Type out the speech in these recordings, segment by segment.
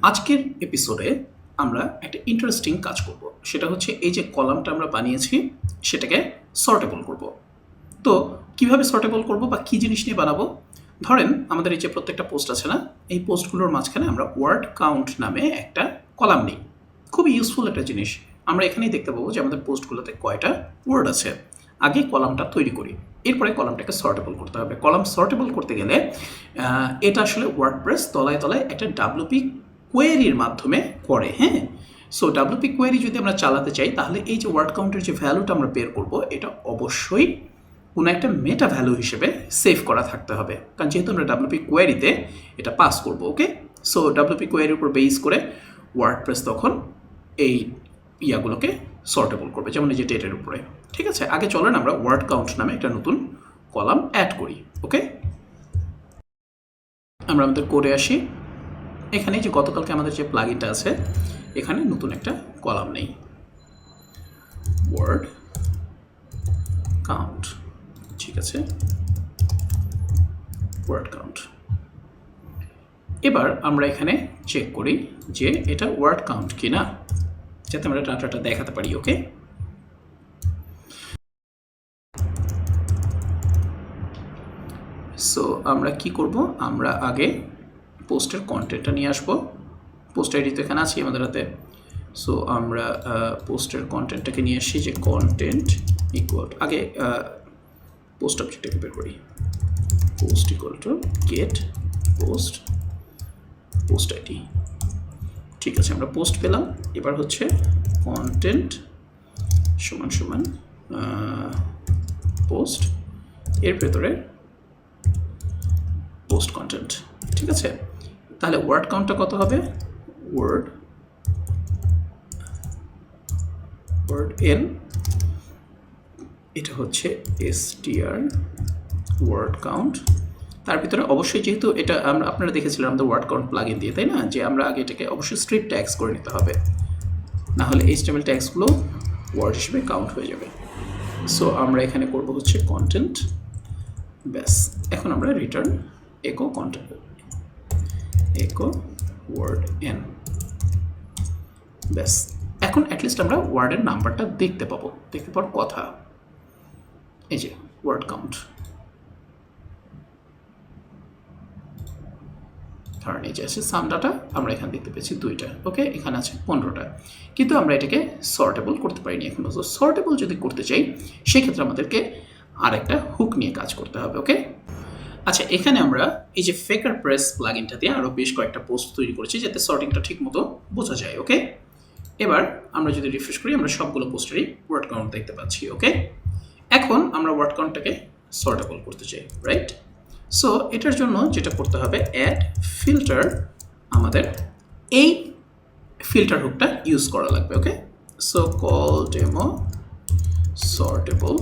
আজকের এপিসোডে আমরা একটা ইন্টারেস্টিং কাজ করব। সেটা হচ্ছে এই যে কলামটা আমরা বানিয়েছি সেটাকে সর্টেবল করব। তো কিভাবে সর্টেবল করব বা কী জিনিস নিয়ে বানাবো? ধরেন আমাদের এই যে প্রত্যেকটা পোস্ট আছে না, এই পোস্টগুলোর মাঝখানে আমরা ওয়ার্ড কাউন্ট নামে একটা কলাম নিই। খুবই ইউজফুল একটা জিনিস। আমরা এখানেই দেখতে পাবো যে আমাদের পোস্টগুলোতে কয়টা ওয়ার্ড আছে। আগে কলামটা তৈরি করি, এরপরে কলামটাকে সর্টেবল করতে হবে। কলাম সর্টেবল করতে গেলে এটা আসলে ওয়ার্ডপ্রেস তলায় তলায় একটা ডাব্লিউপি কোয়েরির মাধ্যমে করে। হ্যাঁ, সো ডাব্লিউপি কোয়েরি যদি আমরা চালাতে চাই তাহলে এই যে ওয়ার্ড কাউন্টের যে ভ্যালুটা আমরা বের করব এটা অবশ্যই কোনো একটা মেটা ভ্যালু হিসেবে সেভ করা থাকতে হবে, কারণ যেহেতু আমরা ডাব্লিউপি কোয়েরিতে এটা পাস করব। ওকে, সো ডাব্লিউপি কোয়েরির উপর বেস করে ওয়ার্ডপ্রেস তখন এই ইয়াগুলোকে সর্টেবল করবে, যেমন এই যে ডেটের উপরে। ঠিক আছে, আগে চলেন আমরা ওয়ার্ড কাউন্ট নামে একটা নতুন কলাম অ্যাড করি। ওকে, আমরা আমাদের কোডে আসি। এখানে যে গতকালকে আমাদের যে প্লাগইনটা আছে এখানে নতুন একটা কলাম নেই, ওয়ার্ড কাউন্ট। ঠিক আছে, ওয়ার্ড কাউন্ট। এবার আমরা এখানে চেক করি যে এটা ওয়ার্ড কাউন্ট কিনা, যাতে আমরা ডাটাটা দেখাতে পারি। ওকে, সো আমরা কি করব, আমরা আগে পোস্টের কন্টেন্টটা নিয়ে আসবো। পোস্ট আইডি তো এখানে আছে আমাদের হাতে। সো আমরা পোস্টের কন্টেন্টটাকে নিয়ে আসি, যে কন্টেন্ট ইকুয়াল আগে পোস্ট অবজেক্টটাকে বের করি। Post equal to get post post ID. ঠিক আছে, আমরা পোস্ট পেলাম। এবার হচ্ছে কন্টেন্ট সমান সমান পোস্ট, এর ভেতরে পোস্ট কন্টেন্ট। ঠিক আছে, তাহলে ওয়ার্ড কাউন্টটা কত হবে? ওয়ার্ড এন, এটা হচ্ছে str ওয়ার্ড কাউন্ট। তার ভিতরে অবশ্যই যেহেতু এটা আমরা আপনারা দেখেছিলাম আমাদের ওয়ার্ড কাউন্ট প্লাগইন দিয়ে, তাই না, যে আমরা আগে এটাকে অবশ্যই স্ট্রিপ ট্যাগস করে নিতে হবে, না হলে HTML ট্যাগসগুলো ওয়ার্ড হিসেবে কাউন্ট হয়ে যাবে। সো আমরা এখানে করব হচ্ছে কন্টেন্ট, ব্যাস। এখন আমরা রিটার্ন একো কন্টেন্ট, একো ওয়ার্ড এন, ব্যাস। এখন অ্যাটলিস্ট আমরা ওয়ার্ডের নাম্বারটা দেখতে পাওয়ার কথা। এই যে ওয়ার্ড কাউন্ট, ধরেন এই যে আছে সাম ডাটা, আমরা এখানে দেখতে পেয়েছি 2টা। ওকে, এখানে আছে 15টা, কিন্তু আমরা এটাকে সর্টেবল করতে পারিনি এখনো। তো সর্টেবল যদি করতে চাই সেক্ষেত্রে আমাদেরকে আরেকটা হুক নিয়ে কাজ করতে হবে। ওকে, আচ্ছা, এখানে আমরা এই যে ফেকার প্রেস প্লাগইনটা দিয়ে আরও বেশ কয়েকটা পোস্ট তৈরি করেছি যাতে সর্টিংটা ঠিক মতো বোঝা যায়। ওকে, এবার আমরা যদি রিফ্রেশ করি আমরা সবগুলো পোস্টেরই ওয়ার্ড কাউন্ট দেখতে পাচ্ছি। ওকে, এখন আমরা ওয়ার্ড কাউন্টটাকে সর্টেবল করতে চাই, রাইট? সো এটার জন্য যেটা করতে হবে, অ্যাড ফিল্টার, আমাদের এই ফিল্টার হুকটা ইউজ করা লাগবে। ওকে, সো কল ডেমো সর্টেবল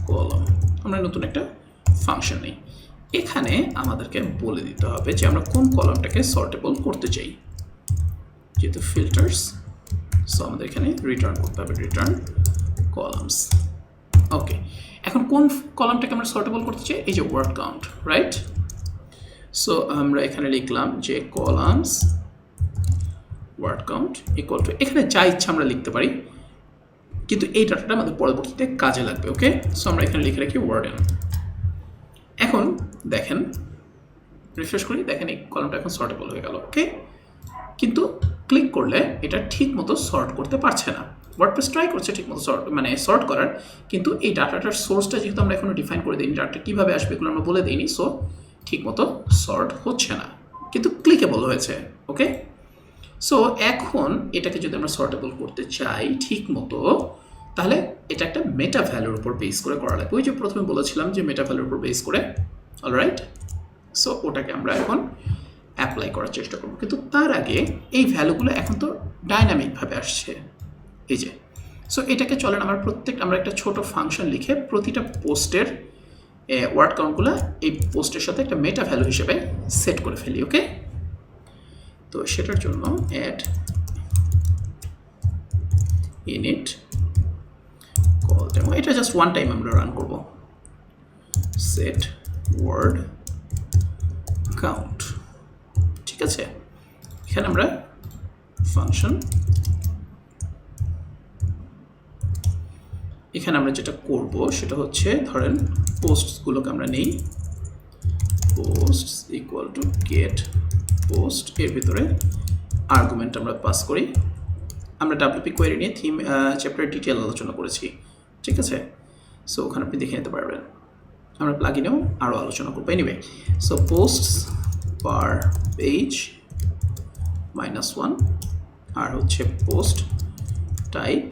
কলাম, আমরা নতুন একটা ফাংশন নেই। এখানে আমাদেরকে বলে দিতে হবে যে আমরা কোন কলামটাকে সর্টেবল করতে চাই, যেহেতু ফিল্টার্স। সো আমাদের এখানে রিটার্ন করতে হবে, রিটার্ন কলামস। ওকে, এখন কোন কলামটাকে আমরা সর্টেবল করতে চাই? এই যে ওয়ার্ড কাউন্ট, রাইট? সো আমরা এখানে লিখলাম যে columns word count equal to, এখানে যা ইচ্ছা আমরা লিখতে পারি, কিন্তু এই ডাটাটা আমাদের পরবর্তীতে কাজে লাগবে। ওকে, সো আমরা এখানে লিখে রাখি ওয়ার্ড এন। এখন দেখেন, রিফ্রেশ করি, দেখেন এই কলামটা এখন সর্টেবল হয়ে গেল। ওকে, কিন্তু ক্লিক করলে এটা ঠিক মতো সর্ট করতে পারছে না। ওয়ার্ডপ্রেস ট্রাই করছে ঠিক মতো সর্ট করার, কিন্তু এই ডাটাটার সোর্সটা যেহেতু আমরা এখনো ডিফাইন করে দিইনি, ডাটাটা কীভাবে আসবে এগুলো আমরা বলে দিইনি, সো ঠিক মতো সর্ট হচ্ছে না, কিন্তু ক্লিকেবল হয়েছে। ওকে, সো এখন এটাকে যদি আমরা সর্টেবল করতে চাই ঠিক মতো, তাহলে এটা একটা মেটা ভ্যালুর উপর বেস করে করা লাগবে। ওই যে প্রথমে বলেছিলাম যে মেটা ভ্যালুর উপর বেস করে, অলরাইট? সো ওটাকে আমরা এখন অ্যাপ্লাই করার চেষ্টা করব, কিন্তু তার আগে এই ভ্যালুগুলো এখন তো ডাইনামিকভাবে আসছে, এই যে। সো এটাকে চলেন আমরা একটা ছোট ফাংশন লিখে প্রতিটা পোস্টের ওয়ার্ড কাউন্টগুলো এই পোস্টের সাথে একটা মেটা ভ্যালু হিসেবে সেট করে ফেলি। ওকে, তো সেটার জন্য অ্যাড ইনিট কল ডেমো, এটা জাস্ট ওয়ান টাইম আমরা রান করব। সেট ওয়ার্ড কাউন্ট, ঠিক আছে? এখানে আমরা ফাংশন। এখানে আমরা যেটা করব সেটা হচ্ছে ধরেন পোস্টগুলোকে আমরা নেই, post equal to get post, এর ভিতরে আর্গুমেন্ট আমরা পাস করি। আমরা ডাব্লিউপি কোয়েরি নিয়ে থিম চ্যাপ্টার ডিটেল আলোচনা করেছি, ঠিক আছে? সো ওখানে আপনি দেখে নিতে পারবেন, আমরা প্লাগইনেও আরও আলোচনা করবো। Anyway, so post per page -1 আর হচ্ছে পোস্ট টাইপ,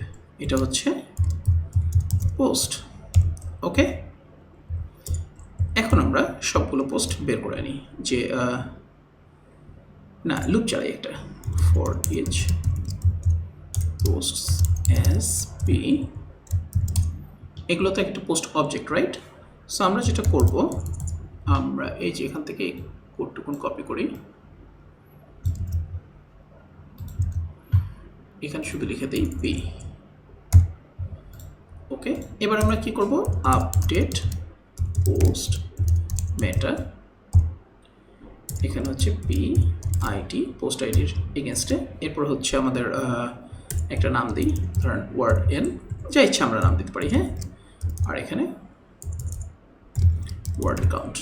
এটা হচ্ছে পোস্ট। ওকে, এখন আমরা সবগুলো পোস্ট বের করে নিই, যে না লুপ চালাই একটা, for each posts as p, এগুলো তো একটা পোস্ট অবজেক্ট, রাইট? সো আমরা যেটা করব, আমরা এই যে এখান থেকে কোডটুকুন কপি করি, এখানে শুধু লিখে দিই পি। ওকে, এবার আমরা কি করব, আপডেট পোস্ট মেটা, এখানে হচ্ছে পি আইটি পোস্ট আইডির এগেনস্টে, এরপর হচ্ছে আমাদের একটা নাম দিই, ধরেন ওয়ার্ড এন, যা ইচ্ছা আমরা নাম দিতে পারি, হ্যাঁ? আর এখানে ওয়ার্ড কাউন্ট।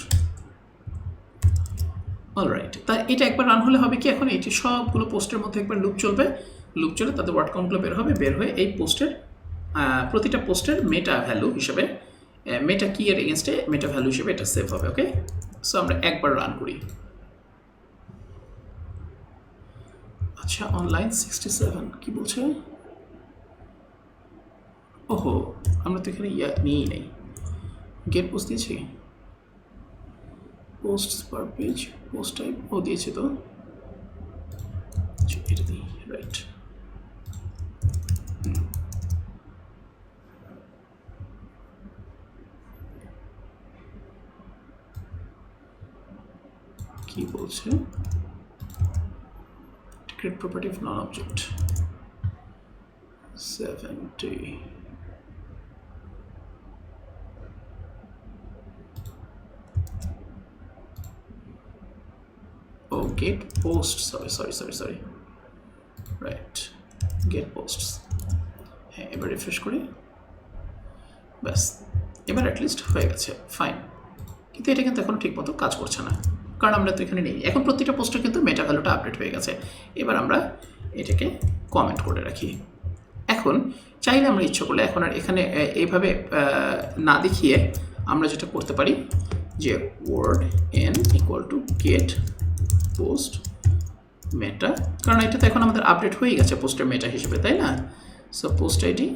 অলরাইট, তা এটা একবার রান হলে হবে কি, এখন এটি সবগুলো পোস্টের মধ্যে একবার লুপ চলবে, লুপ চলে তাদের ওয়ার্ড কাউন্টগুলো বের হবে, বের হয়ে এই পোস্টের প্রতিটা পোস্টের মেটা ভ্যালু হিসেবে, মেটা কি এর এগেনস্টে মেটা ভ্যালু হিসেবে এটা সেভ হবে। ওকে, সো আমরা একবার রান করি। আচ্ছা, অনলাইন 67 কি বলছে? ওহো, আমরা তো এখানে নিয়েই নেই, গেট পোস্ট দিয়েছি, post per page post type ও দিয়েছে, তো এটা দিই, রাইট? কি বলছে, create property of non-object 70, oh get post, sorry, right, get posts, হ্যাঁ এবার রিফ্রেশ করি, ব্যাস এবার অ্যাটলিস্ট হয়ে গেছে, ফাইন। কিন্তু এটা কিন্তু এখন ঠিকমতো কাজ করছে না, কারণ আমরা তো এখানে নেই। এখন প্রতিটা পোস্টে কিন্তু মেটা ভ্যালুটা আপডেট হয়ে গেছে। এবার আমরা এটাকে কমেন্ট করে রাখি। এখন চাইলে আমরা ইচ্ছা করলে এখন আর এখানে এইভাবে না দেখিয়ে আমরা যেটা করতে পারি, যে word n equal to get post meta, কারণ এটা তো এখন আমাদের আপডেট হয়ে গেছে পোস্টের মেটা হিসেবে, তাই না? সো পোস্ট আইডি,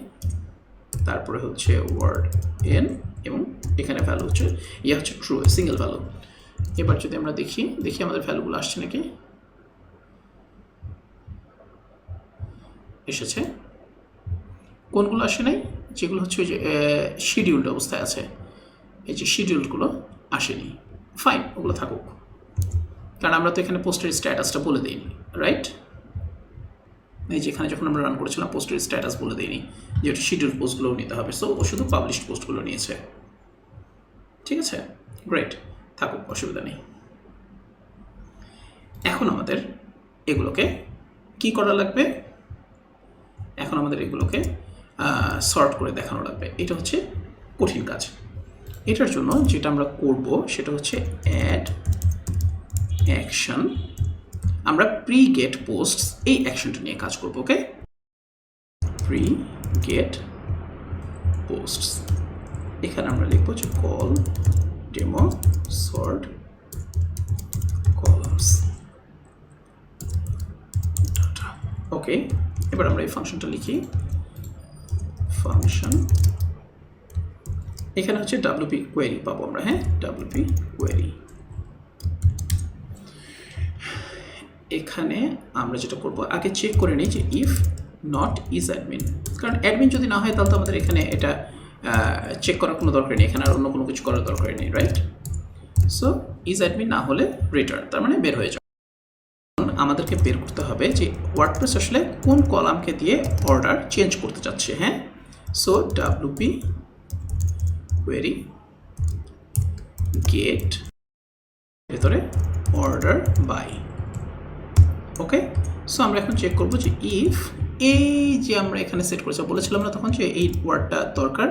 তারপরে হচ্ছে ওয়ার্ড এন, এবং এখানে ভ্যালু হচ্ছে হচ্ছে ট্রু, সিঙ্গেল ভ্যালু। এবার যদি আমরা দেখি আমাদের ভ্যালুগুলো আসছে নাকি, এসেছে। কোনগুলো আসে নাই? যেগুলো হচ্ছে যে শিডিউলড অবস্থায় আছে, এই যে শিডিউলগুলো আসেনি, ফাইন, ওগুলো থাকুক, কারণ আমরা তো এখানে পোস্টের স্ট্যাটাসটা বলে দিইনি, রাইট? এই যেখানে যখন আমরা রান করেছিলাম পোস্টের স্ট্যাটাস বলে দিইনি, যেটা শিডিউল পোস্টগুলোও নিতে হবে, সো ও শুধু পাবলিশড পোস্টগুলো নিয়েছে, ঠিক আছে? গ্রেট, থাকুক, অসুবিধা নেই। এখন আমাদের এগুলোকে কি করা লাগবে? এখন আমাদের এগুলোকে সর্ট করে দেখানো লাগবে। এটা হচ্ছে কঠিন কাজ। এটার জন্য যেটা আমরা করব সেটা হচ্ছে অ্যাড অ্যাকশন, আমরা প্রি গেট পোস্টস এই অ্যাকশনটা নিয়ে কাজ করব। ওকে, প্রি গেট পোস্টস, এখানে আমরা লিখবো যে call demo sort columns data. Okay, এবার আমরা এই ফাংশনটা লিখি, ফাংশন, এখানে হচ্ছে ডাব্লিউপি কোয়েরি পাবো আমরা, হ্যাঁ, ডাব্লিউপি কোয়েরি। এখানে আমরা যেটা করব, আগে চেক করে নিই যে ইফ নট ইজ অ্যাডমিন, কারণ অ্যাডমিন যদি না হয় তাহলে তো আমাদের এখানে এটা চেক করার কোনো দরকার নেই, এখানে আর অন্য কোনো কিছু করার দরকার নেই, রাইট? সো ইজ অ্যাডমিন না হলে রিটার্ন, তার মানে বের হয়ে যাবে। আমাদেরকে বের করতে হবে যে ওয়ার্ডপ্রেস আসলে কোন কলামকে দিয়ে অর্ডার চেঞ্জ করতে চাচ্ছে, হ্যাঁ? সো ডাব্লিউপি কোয়েরি গেট ভেতরে অর্ডার বাই, ওকে, সো আমরা এখন চেক করবো যে ইফ এই যে আমরা এখানে সেট করেছি, বলেছিলাম না তখন যে এই ওয়ার্ডটা দরকার।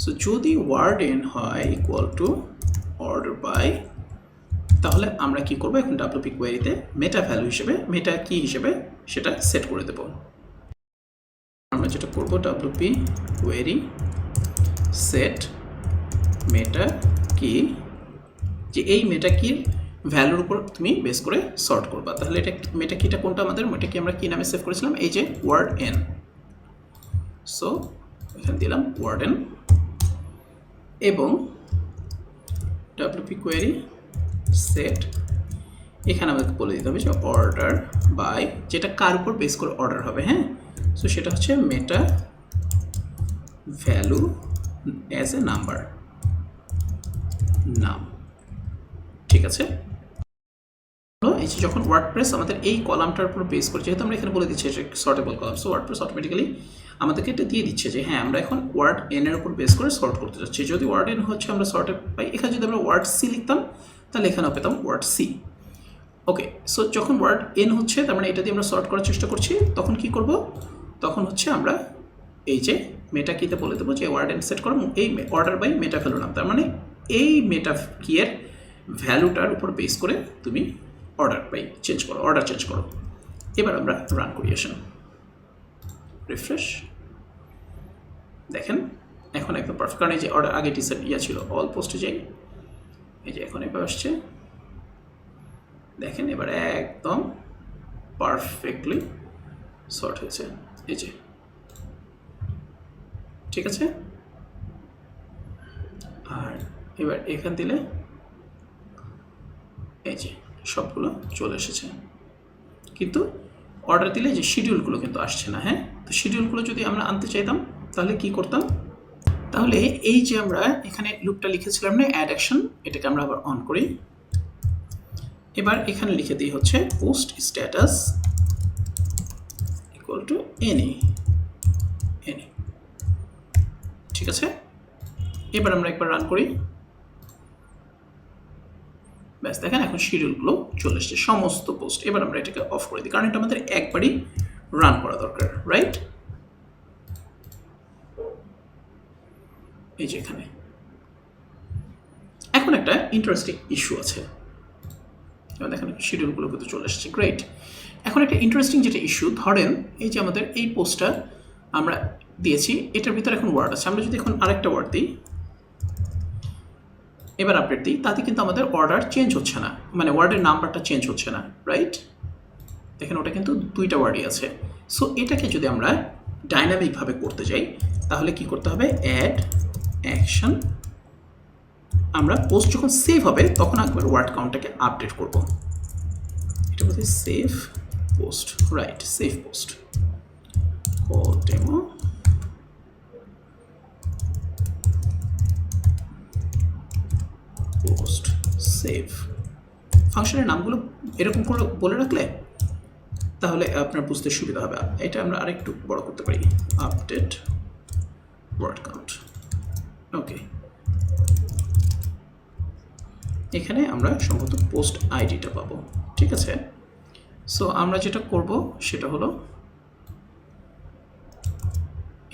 সো যদি ওয়ার্ড এন হয় ইকুয়াল টু অর্ডার বাই, তাহলে আমরা কি করবো এখন ডাব্লিউপি কোয়েরিতে মেটা ভ্যালু হিসেবে, মেটা কি হিসেবে সেটা সেট করে দেব। আমরা যেটা করবো ডাব্লিউপি কোয়েরি সেট মেটা কি, যে এই মেটা কির ভ্যালুর উপর তুমি বেস করে সর্ট করবা। তাহলে এটা মেটা কিটা কোনটা আমাদের, মেটা কি আমরা কি নামে সেভ করেছিলাম, এই যে ওয়ার্ড এন। সো এখানে দিলাম ওয়ার্ড এন এবং ডাব্লিউপি কোয়েরি সেট, এখানে আমাদেরকে বলে দিতে হবে যে অর্ডার বাই, যেটা কার উপর বেস করে অর্ডার হবে। হ্যাঁ, সো সেটা হচ্ছে মেটা ভ্যালু অ্যাজ এ নাম্বার, নাম। ঠিক আছে, এই যে যখন ওয়ার্ডপ্রেস আমাদের এই কলামটার উপর বেস করে, যেহেতু আমরা এখানে বলে দিচ্ছি যে সর্টেবল কলাম, সো ওয়ার্ডপ্রেস অটোমেটিক্যালি আমাদেরকে এটা দিয়ে দিচ্ছে যে হ্যাঁ আমরা এখন ওয়ার্ড এন এর উপর বেস করে সর্ট করতে যাচ্ছি। যদি ওয়ার্ড এন হচ্ছে আমরা সর্টে পাই, এখানে যদি আমরা ওয়ার্ড সি লিখতাম তাহলে এখানেও পেতাম ওয়ার্ড সি। ওকে, সো যখন ওয়ার্ড এন হচ্ছে তার মানে এটা দিয়ে আমরা সর্ট করার চেষ্টা করছি, তখন কি করব, তখন হচ্ছে আমরা এই যে মেটা কিতে বলে দেবো যে ওয়ার্ড এন সেট করো এই অর্ডার বাই মেটা ভ্যালু নাম, তার মানে এই মেটা কি এর ভ্যালুটার উপর বেস করে তুমি অর্ডার বাই চেঞ্জ করো, অর্ডার চেঞ্জ করো। এবার আমরা রান করি, আসেন রিফ্রেশ, দেখেন এখন একদম পারফেক্ট, কারণ এই যে অর্ডার আগে টিসেট ইয়া ছিল অল পোস্টে যাই, এই যে এখন এবার আসছে, দেখেন এবার একদম পারফেক্টলি সর্ট হয়েছে, এই যে ঠিক আছে। আর এবার এখান দিলে এই যে সবগুলো চলে এসেছে, কিন্তু অর্ডার দিলে যে শিডিউলগুলো কিন্তু আসছে না। হ্যাঁ, তো শিডিউলগুলো যদি আমরা আনতে চাইতাম তাহলে কি করতাম, তাহলে এই যে আমরা এখানে লুপটা লিখেছিলাম না অ্যাড অ্যাকশন, এটাকে আমরা আবার অন করি। এবার এখানে লিখে দিই হচ্ছে post status equal to any, ঠিক আছে। এবার আমরা একবার রান করি, ব্যাস দেখেন এখন শিডিউলগুলো চলে এসছে সমস্ত পোস্ট। এবার আমরা এটাকে অফ করে দিই, কারণ এটা আমাদের একবারই রান করা দরকার, রাইট। এই যে এখানে এখন একটা ইন্টারেস্টিং ইস্যু আছে, দেখেন শিডিউলগুলো কিন্তু চলে এসছে, গ্রেট। এখন একটা ইন্টারেস্টিং যেটা ইস্যু, ধরেন এই যে আমাদের এই পোস্টটা আমরা দিয়েছি, এটার ভিতরে এখন ওয়ার্ড আছে, আমরা যদি এখন আরেকটা ওয়ার্ড দিই, এবার আপডেট দিই, তাতে কিন্তু আমাদের অর্ডার চেঞ্জ হচ্ছে না, মানে ওয়ার্ডের নাম্বারটা চেঞ্জ হচ্ছে না, রাইট। দেখেন ওটা কিন্তু দুইটা ওয়ার্ডই আছে। সো এটাকে যদি আমরা ডাইনামিকভাবে করতে যাই তাহলে কি করতে হবে, অ্যাড অ্যাকশন, আমরা পোস্ট যখন সেভ হবে তখন একবার ওয়ার্ড কাউন্টটাকে আপডেট করব, এটা বলতে save post, right, save post call demo post save. ফাংশনের নামগুলো এরকম করে বলে রাখলে তাহলে আপনার বুঝতে সুবিধা হবে। এটা আমরা আরেকটু বড় করতে পারি, আপডেট ওয়ার্ড কাউন্ট। ওকে, এখানে আমরা সম্ভবত পোস্ট আইডিটা পাবো, ঠিক আছে। সো আমরা যেটা করব সেটা হলো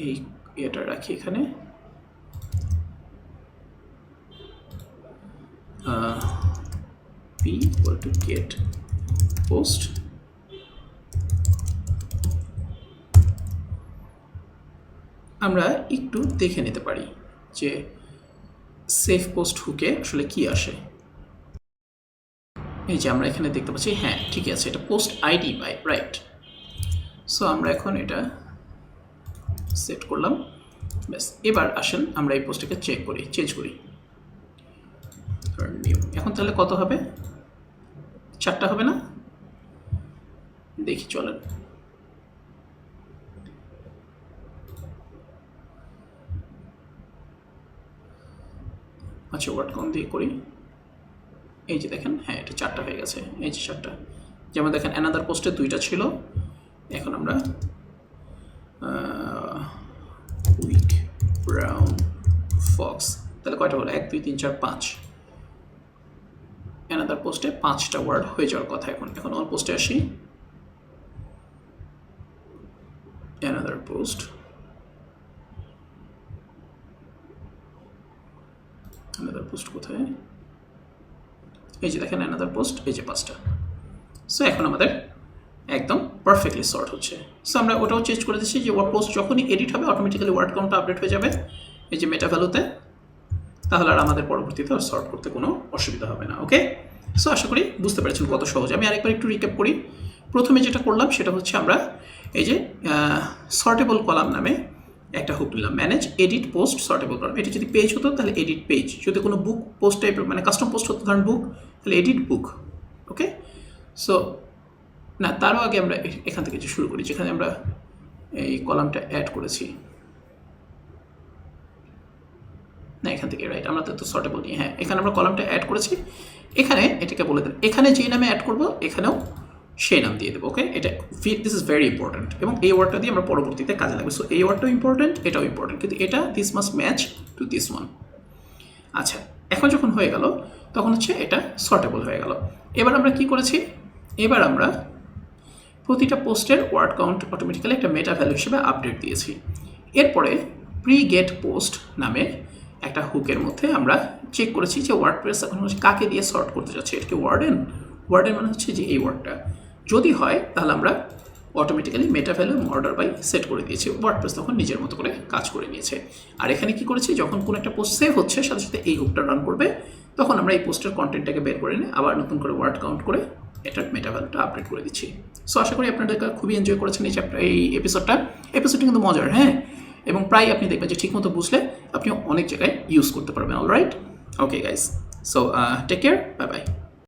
এই এটা রাখি এখানে, p equal to get post, আমরা একটু দেখে নিতে পারি যে সেভ পোস্ট হুকে আসলে কি আসে। এই যে আমরা এখানে দেখতে পাচ্ছি, হ্যাঁ ঠিকই আছে, এটা post ID by, right. So আমরা এখন এটা সেট করলাম, ব্যাস। এবার আসেন আমরা এই পোস্টটাকে চেক করি, চেঞ্জ করি, এখন তাহলে কত হবে, 4টা হবে না, দেখি চলেন। আচ্ছা ওয়ার্ড কাউন্ট দিয়ে করি, এই যে দেখেন হ্যাঁ এটা 4টা হয়ে গেছে, এই যে 4টা। যেমন দেখেন অ্যানাদার পোস্টে 2টা ছিল, এখন আমরা উইক ব্রাউন ফক্স, তাহলে কয়টা হলো, 1 2 3 4 5। অ্যানাদার পোস্টে 5টা ওয়ার্ড হয়ে যাওয়ার কথা। এখন অল পোস্টে আসি, অ্যানাদার পোস্ট, অ্যানাদার পোস্ট কোথায়, এই যে দেখেন অ্যানাদার পোস্ট, এই যে 5টা। সো এখন আমাদের একদম পারফেক্টলি সর্ট হচ্ছে। সো আমরা ওটাও চেঞ্জ করে দিচ্ছি যে ওয়ার্ড পোস্ট যখনই এডিট হবে অটোমেটিক্যালি ওয়ার্ড কাউন্টটা আপডেট হয়ে যাবে এই যে মেটা ভ্যালুতে, তাহলে আর আমাদের পরবর্তীতে সর্ট করতে কোনো অসুবিধা হবে না। ওকে, সো আশা করি বুঝতে পেরেছেন কত সহজ। আমি আরেকবার একটু রিক্যাপ করি। প্রথমে যেটা করলাম সেটা হচ্ছে আমরা এই যে সর্টেবল কলাম নামে একটা হুক নিলাম, ম্যানেজ এডিট পোস্ট সর্টেবল কলাম। এটা যদি পেজ হতো তাহলে এডিট পেজ, যদি কোনো বুক পোস্ট টাইপের মানে কাস্টম পোস্ট হতো ধরেন বুক, তাহলে এডিট বুক। ওকে, সো না তারও আগে আমরা এখান থেকে যে শুরু করি যেখানে আমরা এই কলামটা অ্যাড করেছি, না এখান থেকে রাইট, আমরা তো সর্টেবল নিয়ে, হ্যাঁ এখানে আমরা কলামটা অ্যাড করেছি, এখানে এটাকে বলে দেন এখানে যেই নামে অ্যাড করবো এখানেও সেই নাম দিয়ে দেবো। ওকে, এটা দিস ইজ ভেরি ইম্পর্টেন্ট এবং এই ওয়ার্ডটা দিয়ে আমরা পরবর্তীতে কাজে লাগবে। সো এই ওয়ার্ডটাও ইম্পর্টেন্ট, এটাও ইম্পর্টেন্ট, কিন্তু এটা this must match to this one. আচ্ছা, এখন যখন হয়ে গেল তখন হচ্ছে এটা সর্টেবল হয়ে গেল। এবার আমরা কি করেছি, এবার আমরা প্রতিটা পোস্টের ওয়ার্ড কাউন্ট অটোমেটিক্যালি একটা মেটা ভ্যালু হিসেবে আপডেট দিয়েছি। এরপরে প্রি গেট পোস্ট নামে একটা হুকের মধ্যে আমরা চেক করেছি যে ওয়ার্ডপ্রেস এখন হচ্ছে কাকে দিয়ে সর্ট করতে যাচ্ছে, এটা কি ওয়ার্ডেন, ওয়ার্ডেন মানে হচ্ছে যে এই ওয়ার্ডটা, যদি হয় তাহলে আমরা অটোমেটিক্যালি মেটা ভ্যালু এবং অর্ডার বাই সেট করে দিয়েছি, ওয়ার্ডপ্রেস তখন নিজের মতো করে কাজ করে নিয়েছে। আর এখানে কি করেছি, যখন কোনো একটা পোস্ট সেভ হচ্ছে সাথে সাথে এই হুকটা রান করবে, তখন আমরা এই পোস্টের কন্টেন্টটাকে বের করে নিয়ে আবার নতুন করে ওয়ার্ড কাউন্ট করে এটার মেটা ভ্যালুটা আপডেট করে দিচ্ছি। সো আশা করি আপনাদের খুবই এনজয় করেছেন এই এপিসোডটা কিন্তু মজার, হ্যাঁ, এবং প্রায় আপনি দেখবেন যে ঠিকমতো বুঝলে আপনি অনেক জায়গায় ইউজ করতে পারবেন। Alright, okay guys, so take care, bye by.